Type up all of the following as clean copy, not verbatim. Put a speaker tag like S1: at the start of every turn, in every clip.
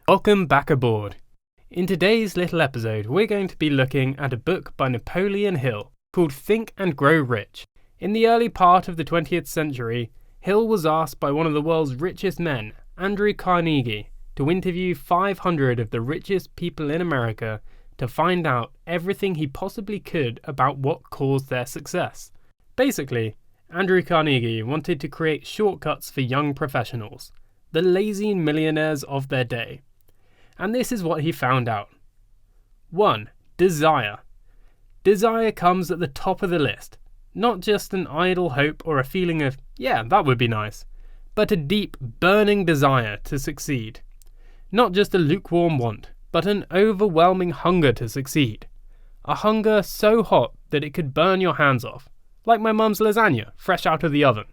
S1: Welcome back aboard. In today's little episode, we're going to be looking at a book by Napoleon Hill called Think and Grow Rich. In the early part of the 20th century, Hill was asked by one of the world's richest men, Andrew Carnegie, to interview 500 of the richest people in America to find out everything he possibly could about what caused their success. Basically, Andrew Carnegie wanted to create shortcuts for young professionals, the lazy millionaires of their day. And this is what he found out. 1. Desire. Desire comes at the top of the list. Not just an idle hope or a feeling of, yeah, that would be nice, but a deep, burning desire to succeed. Not just a lukewarm want, but an overwhelming hunger to succeed. A hunger so hot that it could burn your hands off, like my mum's lasagna, fresh out of the oven.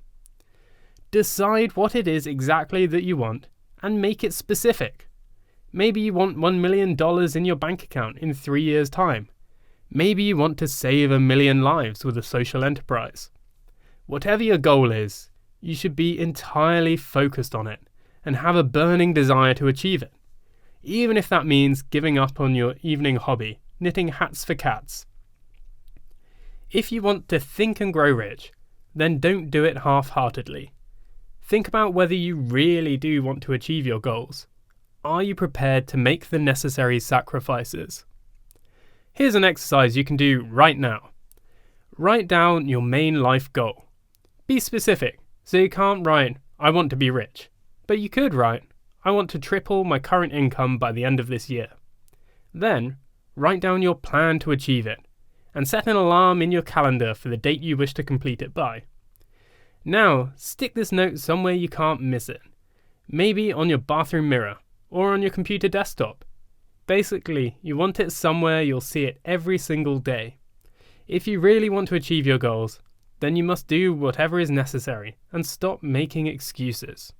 S1: Decide what it is exactly that you want and make it specific. Maybe you want $1 million in your bank account in 3 years' time. Maybe you want to save 1 million lives with a social enterprise. Whatever your goal is, you should be entirely focused on it and have a burning desire to achieve it, even if that means giving up on your evening hobby, knitting hats for cats. If you want to think and grow rich, then don't do it half-heartedly. Think about whether you really do want to achieve your goals. Are you prepared to make the necessary sacrifices? Here's an exercise you can do right now. Write down your main life goal. Be specific, so you can't write, I want to be rich. But you could write, I want to triple my current income by the end of this year. Then, write down your plan to achieve it, and set an alarm in your calendar for the date you wish to complete it by. Now, stick this note somewhere you can't miss it. Maybe on your bathroom mirror, or on your computer desktop. Basically, you want it somewhere you'll see it every single day. If you really want to achieve your goals, then you must do whatever is necessary and stop making excuses.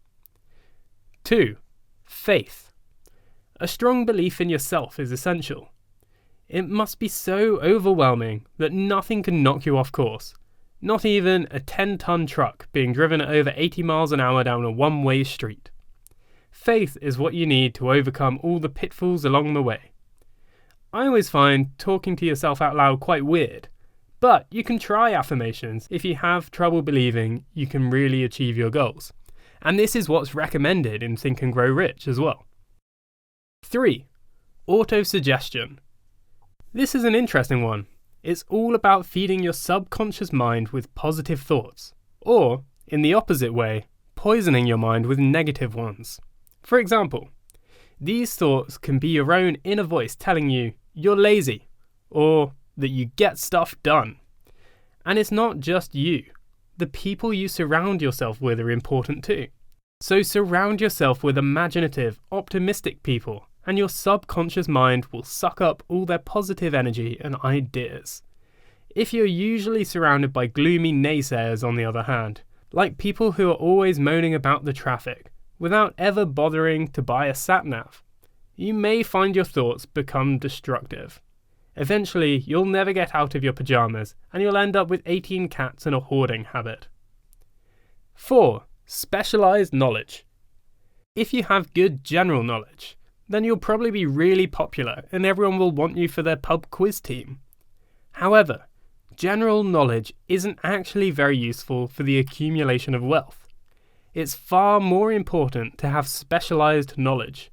S1: 2. Faith. A strong belief in yourself is essential. It must be so overwhelming that nothing can knock you off course. Not even a 10-ton truck being driven at over 80 miles an hour down a one-way street. Faith is what you need to overcome all the pitfalls along the way. I always find talking to yourself out loud quite weird, but you can try affirmations if you have trouble believing you can really achieve your goals. And this is what's recommended in Think and Grow Rich as well. 3. Autosuggestion. This is an interesting one. It's all about feeding your subconscious mind with positive thoughts, or, in the opposite way, poisoning your mind with negative ones. For example, these thoughts can be your own inner voice telling you you're lazy, or that you get stuff done. And it's not just you. The people you surround yourself with are important too. So surround yourself with imaginative, optimistic people, and your subconscious mind will suck up all their positive energy and ideas. If you're usually surrounded by gloomy naysayers, on the other hand, like people who are always moaning about the traffic, without ever bothering to buy a sat-nav, you may find your thoughts become destructive. Eventually, you'll never get out of your pajamas, and you'll end up with 18 cats and a hoarding habit. 4. Specialised Knowledge. If you have good general knowledge, then you'll probably be really popular and everyone will want you for their pub quiz team. However, general knowledge isn't actually very useful for the accumulation of wealth. It's far more important to have specialised knowledge.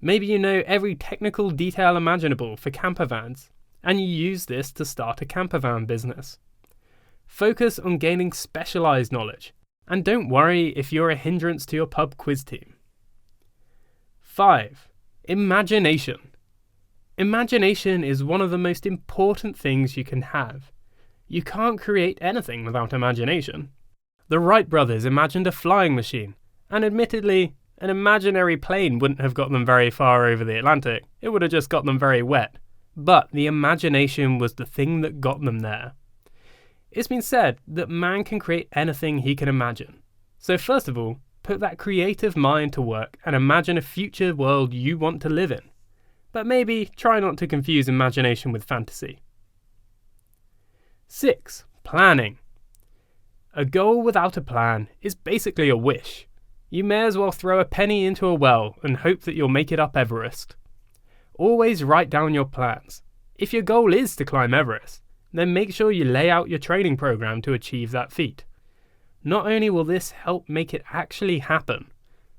S1: Maybe you know every technical detail imaginable for camper vans, and you use this to start a camper van business. Focus on gaining specialised knowledge, and don't worry if you're a hindrance to your pub quiz team. 5. Imagination. Imagination is one of the most important things you can have. You can't create anything without imagination. The Wright brothers imagined a flying machine, and admittedly, an imaginary plane wouldn't have got them very far over the Atlantic. It would have just got them very wet. But the imagination was the thing that got them there. It's been said that man can create anything he can imagine. So first of all, put that creative mind to work and imagine a future world you want to live in. But maybe try not to confuse imagination with fantasy. 6. Planning. A goal without a plan is basically a wish. You may as well throw a penny into a well and hope that you'll make it up Everest. Always write down your plans. If your goal is to climb Everest, then make sure you lay out your training program to achieve that feat. Not only will this help make it actually happen,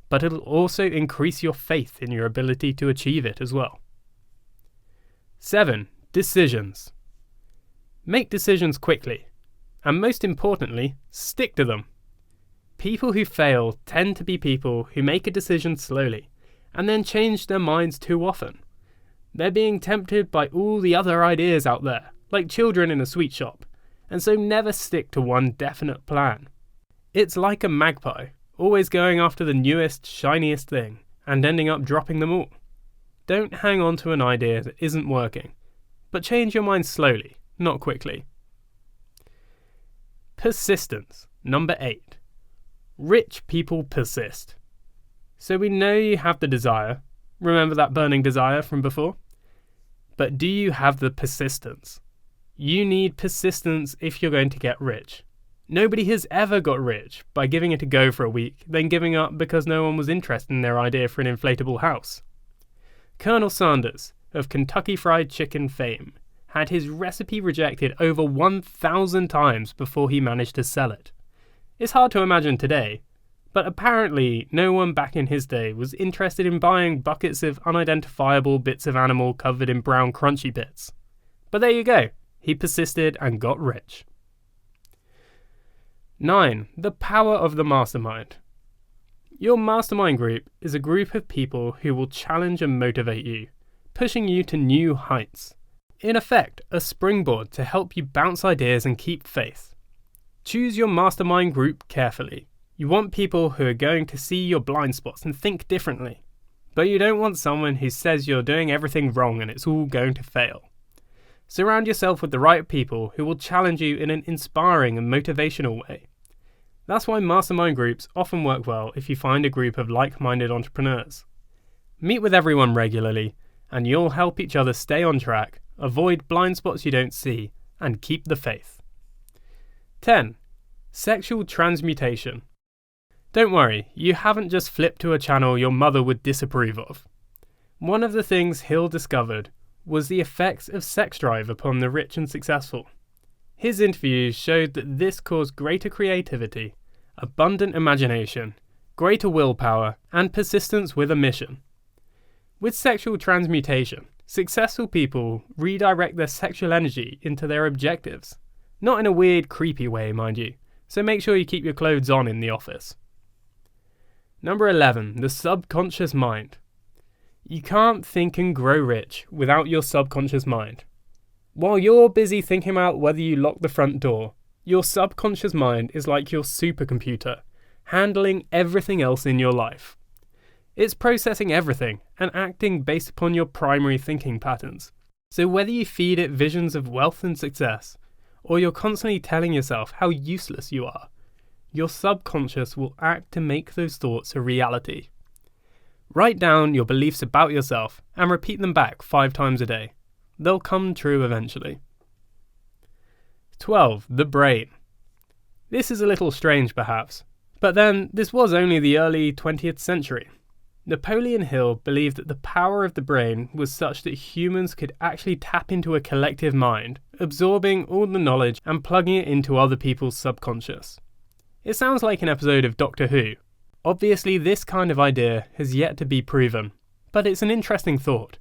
S1: but it'll also increase your faith in your ability to achieve it as well. 7. Decisions. Make decisions quickly, and most importantly, stick to them. People who fail tend to be people who make a decision slowly, and then change their minds too often. They're being tempted by all the other ideas out there, like children in a sweet shop, and so never stick to one definite plan. It's like a magpie, always going after the newest, shiniest thing, and ending up dropping them all. Don't hang on to an idea that isn't working, but change your mind slowly, not quickly. Persistence. Number 8. Rich people persist. So we know you have the desire. Remember that burning desire from before? But do you have the persistence? You need persistence if you're going to get rich. Nobody has ever got rich by giving it a go for a week, then giving up because no one was interested in their idea for an inflatable house. Colonel Sanders, of Kentucky Fried Chicken fame, had his recipe rejected over 1,000 times before he managed to sell it. It's hard to imagine today, but apparently no one back in his day was interested in buying buckets of unidentifiable bits of animal covered in brown crunchy bits. But there you go, he persisted and got rich. 9. The power of the mastermind. Your mastermind group is a group of people who will challenge and motivate you, pushing you to new heights. In effect, a springboard to help you bounce ideas and keep faith. Choose your mastermind group carefully. You want people who are going to see your blind spots and think differently. But you don't want someone who says you're doing everything wrong and it's all going to fail. Surround yourself with the right people who will challenge you in an inspiring and motivational way. That's why mastermind groups often work well if you find a group of like-minded entrepreneurs. Meet with everyone regularly, and you'll help each other stay on track, avoid blind spots you don't see, and keep the faith. 10. Sexual transmutation. Don't worry, you haven't just flipped to a channel your mother would disapprove of. One of the things Hill discovered was the effects of sex drive upon the rich and successful. His interviews showed that this caused greater creativity, abundant imagination, greater willpower, and persistence with a mission. With sexual transmutation, successful people redirect their sexual energy into their objectives. Not in a weird, creepy way, mind you, so make sure you keep your clothes on in the office. Number 11. The subconscious mind. You can't think and grow rich without your subconscious mind. While you're busy thinking about whether you lock the front door, your subconscious mind is like your supercomputer, handling everything else in your life. It's processing everything and acting based upon your primary thinking patterns. So whether you feed it visions of wealth and success, or you're constantly telling yourself how useless you are, your subconscious will act to make those thoughts a reality. Write down your beliefs about yourself and repeat them back 5 times a day. They'll come true eventually. 12. The brain. This is a little strange perhaps, but then this was only the early 20th century. Napoleon Hill believed that the power of the brain was such that humans could actually tap into a collective mind, absorbing all the knowledge and plugging it into other people's subconscious. It sounds like an episode of Doctor Who. Obviously, this kind of idea has yet to be proven, but it's an interesting thought.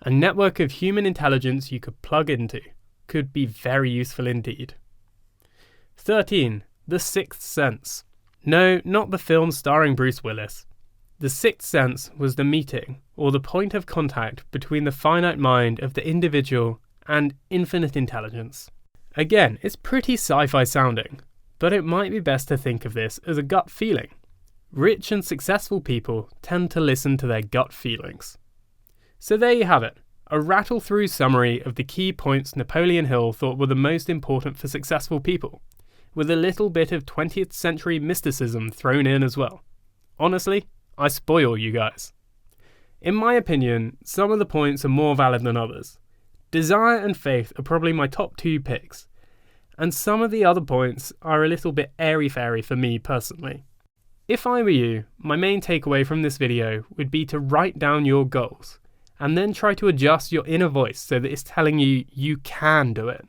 S1: A network of human intelligence you could plug into could be very useful indeed. 13. The Sixth Sense. No, not the film starring Bruce Willis. The Sixth Sense was the meeting, or the point of contact between the finite mind of the individual and infinite intelligence. Again, it's pretty sci-fi sounding, but it might be best to think of this as a gut feeling. Rich and successful people tend to listen to their gut feelings. So there you have it, a rattle-through summary of the key points Napoleon Hill thought were the most important for successful people, with a little bit of 20th century mysticism thrown in as well. Honestly, I spoil you guys. In my opinion, some of the points are more valid than others. Desire and faith are probably my top 2 picks, and some of the other points are a little bit airy-fairy for me personally. If I were you, my main takeaway from this video would be to write down your goals, and then try to adjust your inner voice so that it's telling you you can do it.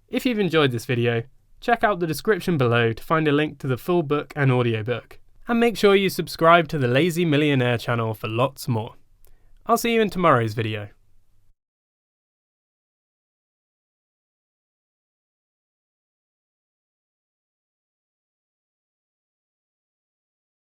S1: If you've enjoyed this video, check out the description below to find a link to the full book and audiobook. And make sure you subscribe to the Lazy Millionaire channel for lots more. I'll see you in tomorrow's video.